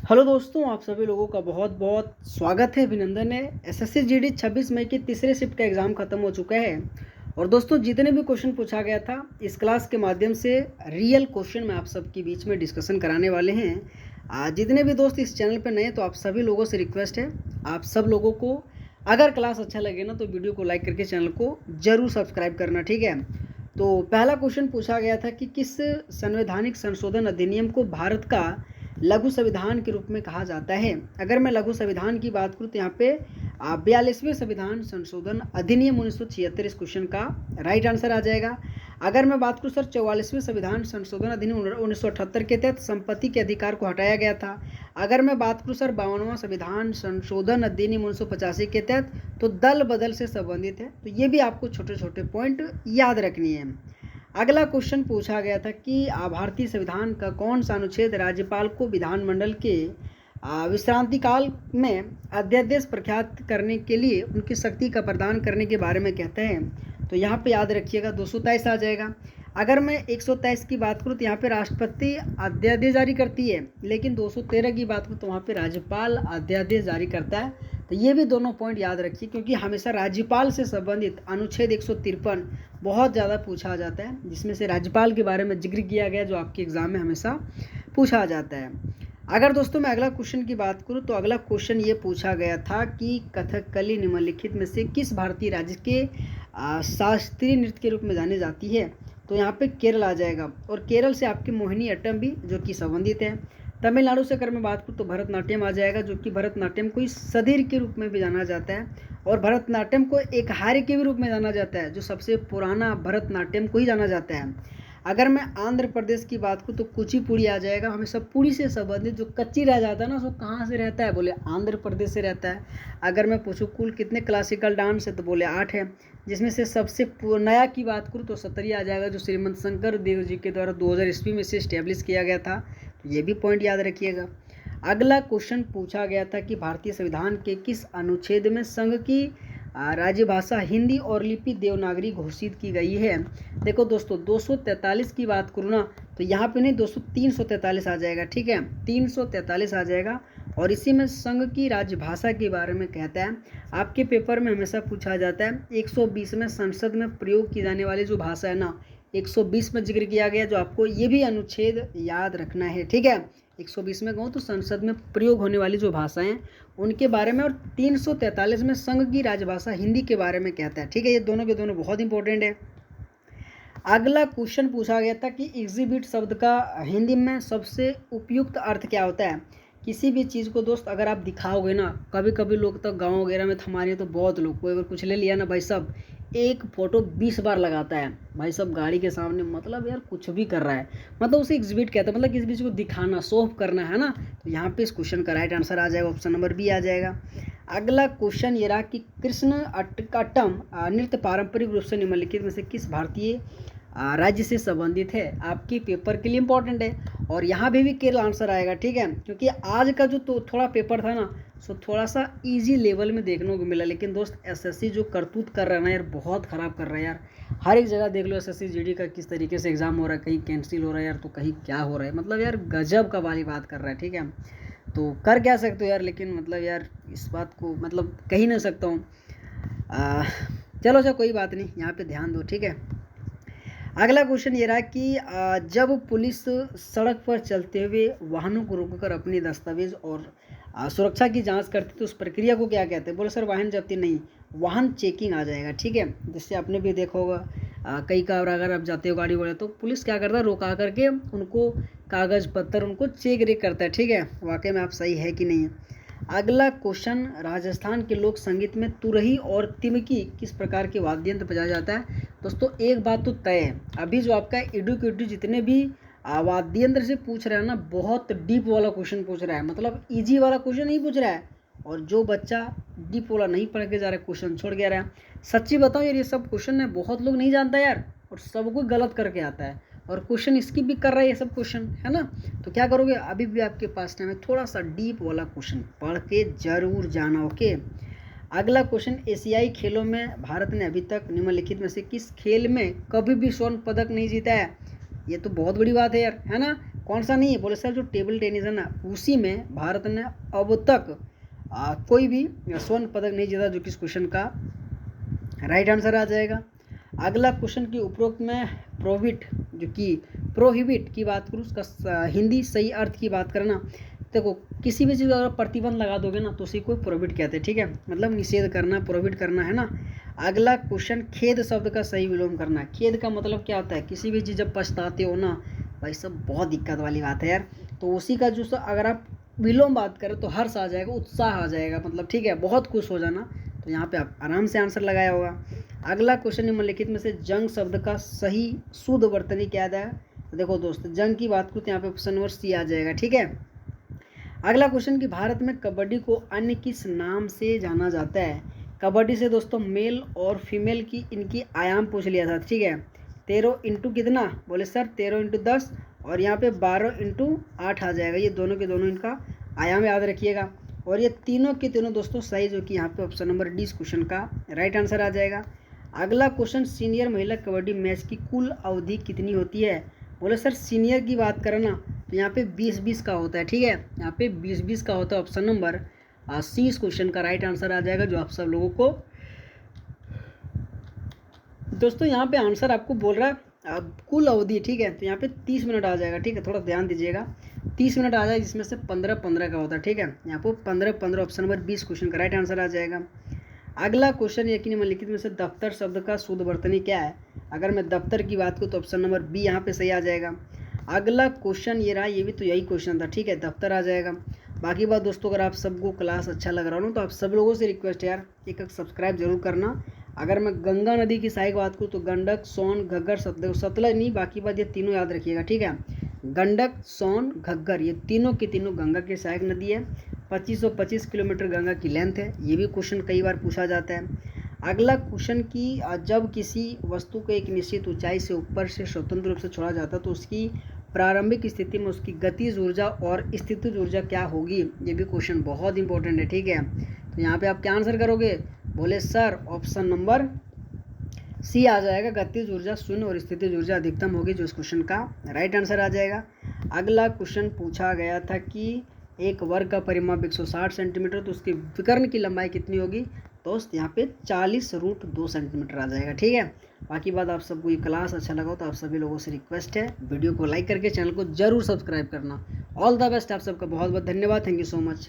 Hello दोस्तों, आप सभी लोगों का बहुत बहुत स्वागत है, अभिनंदन है। एसएससी जीडी 26 मई की तीसरे शिफ्ट का एग्ज़ाम ख़त्म हो चुका है। और दोस्तों, जितने भी क्वेश्चन पूछा गया था इस क्लास के माध्यम से रियल क्वेश्चन में आप सबके बीच में डिस्कशन कराने वाले हैं। जितने भी दोस्त इस चैनल पर नए हैं तो आप सभी लोगों से रिक्वेस्ट है, आप सब लोगों को अगर क्लास अच्छा लगे ना तो वीडियो को लाइक करके चैनल को ज़रूर सब्सक्राइब करना, ठीक है। तो पहला क्वेश्चन पूछा गया था कि किस संवैधानिक संशोधन अधिनियम को भारत का लघु संविधान के रूप में कहा जाता है। अगर मैं लघु संविधान की बात करूँ तो यहाँ पे 42वें संविधान संशोधन अधिनियम 1976 इस क्वेश्चन का राइट आंसर आ जाएगा। अगर मैं बात करूँ सर 44वें संविधान संशोधन अधिनियम 1978 के तहत संपत्ति के अधिकार को हटाया गया था। अगर मैं बात करूँ सर 52वां संविधान संशोधन अधिनियम 1985 के तहत तो दल बदल से संबंधित है। तो ये भी आपको छोटे छोटे पॉइंट याद रखनी है। अगला क्वेश्चन पूछा गया था कि भारतीय संविधान का कौन सा अनुच्छेद राज्यपाल को विधानमंडल के विश्रांति काल में अध्यादेश प्रख्यात करने के लिए उनकी शक्ति का प्रदान करने के बारे में कहते हैं। तो यहाँ पे याद रखिएगा 223 आ जाएगा। अगर मैं 123 की बात करूँ तो यहाँ पे राष्ट्रपति अध्यादेश जारी करती है, लेकिन 213 की बात करूँ तो वहाँ पे राज्यपाल अध्यादेश जारी करता है। तो ये भी दोनों पॉइंट याद रखिए, क्योंकि हमेशा राज्यपाल से संबंधित अनुच्छेद 153 बहुत ज़्यादा पूछा जाता है, जिसमें से राज्यपाल के बारे में जिक्र किया गया जो आपके एग्ज़ाम में हमेशा पूछा जाता है। अगर दोस्तों मैं अगला क्वेश्चन की बात करूं तो अगला क्वेश्चन ये पूछा गया था कि कथकली निम्नलिखित में से किस भारतीय राज्य के शास्त्रीय नृत्य के रूप में जानी जाती है। तो यहाँ पे केरल आ जाएगा, और केरल से आपके मोहिनी अट्टम भी जो कि संबंधित है। तमिलनाडु से अगर मैं बात करूँ तो भरतनाट्यम आ जाएगा, जो कि भरतनाट्यम को सदीर के रूप में भी जाना जाता है, और भरतनाट्यम को एक हार्य के भी रूप में जाना जाता है, जो सबसे पुराना भरतनाट्यम को ही जाना जाता है। अगर मैं आंध्र प्रदेश की बात करूँ तो कुचिपुड़ी आ जाएगा। हमेशा पुरी से संबंधित जो कच्ची रह जाता है ना, वो कहाँ से रहता है, बोले आंध्र प्रदेश से रहता है। अगर मैं पूछूँ कुल कितने क्लासिकल डांस है तो बोले 8 है, जिसमें से सबसे नया की बात करूँ तो 70 आ जाएगा, जो श्रीमंत शंकर देव जी के द्वारा 2000 ईस्वी में से इस्टेब्लिश किया गया था। तो ये भी पॉइंट याद रखिएगा। अगला क्वेश्चन पूछा गया था कि भारतीय संविधान के किस अनुच्छेद में संघ की राजभाषा हिंदी और लिपि देवनागरी घोषित की गई है। देखो दोस्तों 243 की बात करूँ ना तो यहाँ पे नहीं 343 आ जाएगा, ठीक है, 343 आ जाएगा। और इसी में संघ की राजभाषा के बारे में कहता है। आपके पेपर में हमेशा पूछा जाता है 120 में संसद में प्रयोग की जाने वाली जो भाषा है ना, 120 में जिक्र किया गया, जो आपको ये भी अनुच्छेद याद रखना है, ठीक है। 120 में कहूँ तो संसद में प्रयोग होने वाली जो भाषाएं उनके बारे में, और 343 में संघ की राजभाषा हिंदी के बारे में कहता है, ठीक है। ये दोनों के दोनों बहुत इंपॉर्टेंट है। अगला क्वेश्चन पूछा गया था कि एग्जिबिट शब्द का हिंदी में सबसे उपयुक्त अर्थ क्या होता है। किसी भी चीज़ को दोस्त अगर आप दिखाओगे ना, कभी कभी लोग तो गाँव वगैरह में हमारे तो बहुत लोग कोई अगर कुछ ले लिया ना भाई साहब, एक फ़ोटो 20 बार लगाता है भाई साहब गाड़ी के सामने, मतलब यार कुछ भी कर रहा है, मतलब उसे एग्जिबिट कहते हैं, मतलब किसी चीज़ को दिखाना, शो ऑफ करना है ना। तो यहाँ पे इस क्वेश्चन का राइट आंसर आ जाएगा, ऑप्शन नंबर बी आ जाएगा। अगला क्वेश्चन ये रहा कि कृष्ण अट्टम नृत्य पारंपरिक रूप से निम्नलिखित में से किस भारतीय राज्य से संबंधित है। आपके पेपर के लिए इंपॉर्टेंट है, और यहाँ भी केरल आंसर आएगा, ठीक है, क्योंकि आज का जो तो थोड़ा पेपर था ना सो थोड़ा सा इजी लेवल में देखने को मिला। लेकिन दोस्त एसएससी जो करतूत कर रहा है ना यार, बहुत ख़राब कर रहा है यार। हर एक जगह देख लो एसएससी जीडी का किस तरीके से एग्ज़ाम हो रहा है, कहीं कैंसिल हो रहा है यार, तो कहीं क्या हो रहा है, मतलब यार गजब का वाली बात कर रहा है, ठीक है। तो कर क्या सकते हो यार, लेकिन मतलब यार इस बात को मतलब कह ही नहीं सकता हूँ। चलो अच्छा कोई बात नहीं, यहाँ पे ध्यान दो, ठीक है। अगला क्वेश्चन ये रहा कि जब पुलिस सड़क पर चलते हुए वाहनों को रोककर अपनी दस्तावेज और सुरक्षा की जांच करती तो उस प्रक्रिया को क्या कहते हैं। बोले सर वाहन जब्ती नहीं, वाहन चेकिंग आ जाएगा, ठीक है। जिससे आपने भी देखा होगा कई बार अगर आप जाते हो गाड़ी वाले तो पुलिस क्या करता है, रोका करके उनको कागज़ पत्तर उनको चेक रेक करता है, ठीक है। वाकई में आप सही है कि नहीं है। अगला क्वेश्चन, राजस्थान के लोक संगीत में तुरही और तिमकी किस प्रकार के वाद्य यंत्र बजाया जाता है। दोस्तों एक बात तो तय है, अभी जो आपका एडुकेटिव जितने भी वाद्य यंत्र से पूछ रहा है ना, बहुत डीप वाला क्वेश्चन पूछ रहा है, मतलब इजी वाला क्वेश्चन नहीं पूछ रहा है। और जो बच्चा डीप वाला नहीं पढ़ के जा रहा है, क्वेश्चन छोड़ के आ रहा है, सच्ची बताओ यार ये सब क्वेश्चन है बहुत लोग नहीं जानता यार, और सब कोई गलत करके आता है, और क्वेश्चन स्किप भी कर रहा है ये सब क्वेश्चन, है ना। तो क्या करोगे, अभी भी आपके पास टाइम है, थोड़ा सा डीप वाला क्वेश्चन पढ़ के जरूर जाना, ओके। अगला क्वेश्चन, एशियाई खेलों में भारत ने अभी तक निम्नलिखित में से किस खेल में कभी भी स्वर्ण पदक नहीं जीता है। ये तो बहुत बड़ी बात है यार, है ना। कौन सा नहीं है? बोले सर जो टेबल टेनिस है ना उसी में भारत ने अब तक कोई भी स्वर्ण पदक नहीं जीता, जो कि इस क्वेश्चन का राइट आंसर आ जाएगा। अगला क्वेश्चन की उपरोक्त में प्रोहिबिट की बात करूँ, उसका हिंदी सही अर्थ की बात करना, देखो किसी भी चीज़ अगर प्रतिबंध लगा दोगे ना तो उसी को प्रोहिबिट कहते हैं, ठीक है, मतलब निषेध करना, प्रोहिबिट करना है ना। अगला क्वेश्चन खेद शब्द का सही विलोम करना। खेद का मतलब क्या होता है? किसी भी चीज़ जब पछताते हो ना भाई सब, बहुत दिक्कत वाली बात है यार, तो उसी का जो अगर आप विलोम बात करें तो हर्ष आ जाएगा, उत्साह आ जाएगा, मतलब ठीक है, बहुत खुश हो जाना, तो यहाँ पे आप आराम से आंसर लगाया होगा। अगला क्वेश्चन निम्नलिखित में से जंग शब्द का सही शुद्ध वर्तनी क्या है? तो देखो दोस्त, जंग की बात करूँ तो यहाँ पे ऑप्शन नंबर सी आ जाएगा, ठीक है। अगला क्वेश्चन कि भारत में कबड्डी को अन्य किस नाम से जाना जाता है? कबड्डी से दोस्तों मेल और फीमेल की इनकी आयाम पूछ लिया था, ठीक है। 13 इंटू कितना? बोले सर 13 इंटू 10, और यहाँ पे 12 इंटू 8 आ जाएगा। ये दोनों के दोनों इनका आयाम याद रखिएगा। और ये तीनों के तीनों दोस्तों सही, जो कि यहाँ पे ऑप्शन नंबर डी इस क्वेश्चन का राइट आंसर आ जाएगा। अगला क्वेश्चन सीनियर महिला कबड्डी मैच की कुल अवधि कितनी होती है? बोले सर सीनियर की बात करें ना तो यहाँ पे 20-20 का होता है, ठीक है, यहाँ पे 20-20 का होता है। ऑप्शन नंबर सी इस क्वेश्चन का राइट आंसर आ जाएगा, जो आप सब लोगों को दोस्तों यहाँ पे आंसर आपको बोल रहा है कुल अवधि, ठीक है, तो यहाँ पे 30 मिनट आ जाएगा, ठीक है, थोड़ा ध्यान दीजिएगा, 30 मिनट आ जाएगा, जिसमें से 15-15 का होता है, ठीक है, यहाँ पर 15-15 ऑप्शन नंबर 20 क्वेश्चन का राइट आंसर आ जाएगा। अगला क्वेश्चन यकीन निम्नलिखित में से दफ्तर शब्द का शुद्ध वर्तनी क्या है? अगर मैं दफ्तर की बात करूँ तो ऑप्शन नंबर बी यहाँ पे सही आ जाएगा। अगला क्वेश्चन ये रहा, ये भी तो यही क्वेश्चन था, ठीक है, दफ्तर आ जाएगा। बाकी बात दोस्तों, अगर आप सबको क्लास अच्छा लग रहा हो ना तो आप सब लोगों से रिक्वेस्ट है यार, एक सब्सक्राइब जरूर करना। अगर मैं गंगा नदी की सहायक बात करूँ तो गंडक, सोन, घग्गर, सतलज नहीं, बाकी बात ये तीनों याद रखिएगा, ठीक है, गंडक, सोन, घग्गर, ये तीनों की तीनों गंगा की सहायक नदी है। 2525 किलोमीटर गंगा की लेंथ है, ये भी क्वेश्चन कई बार पूछा जाता है। अगला क्वेश्चन कि जब किसी वस्तु को एक निश्चित ऊंचाई से ऊपर से स्वतंत्र रूप से छोड़ा जाता है तो उसकी प्रारंभिक स्थिति में उसकी गतिज ऊर्जा और स्थितिज ऊर्जा क्या होगी? ये भी क्वेश्चन बहुत इंपॉर्टेंट है, ठीक है, तो यहाँ पे आप क्या आंसर करोगे? बोले सर ऑप्शन नंबर सी आ जाएगा, गतिज ऊर्जा शून्य और स्थितिज ऊर्जा अधिकतम होगी, जो इस क्वेश्चन का राइट आंसर आ जाएगा। अगला क्वेश्चन पूछा गया था कि एक वर्ग का परिमाप 160 सेंटीमीटर, तो उसकी विकर्ण की लंबाई कितनी होगी? दोस्त यहाँ पे 40√2 सेंटीमीटर आ जाएगा, ठीक है। बाकी बात, आप सबको ये क्लास अच्छा लगा तो आप सभी लोगों से रिक्वेस्ट है वीडियो को लाइक करके चैनल को जरूर सब्सक्राइब करना। ऑल द बेस्ट, आप सबका बहुत बहुत धन्यवाद, थैंक यू सो मच।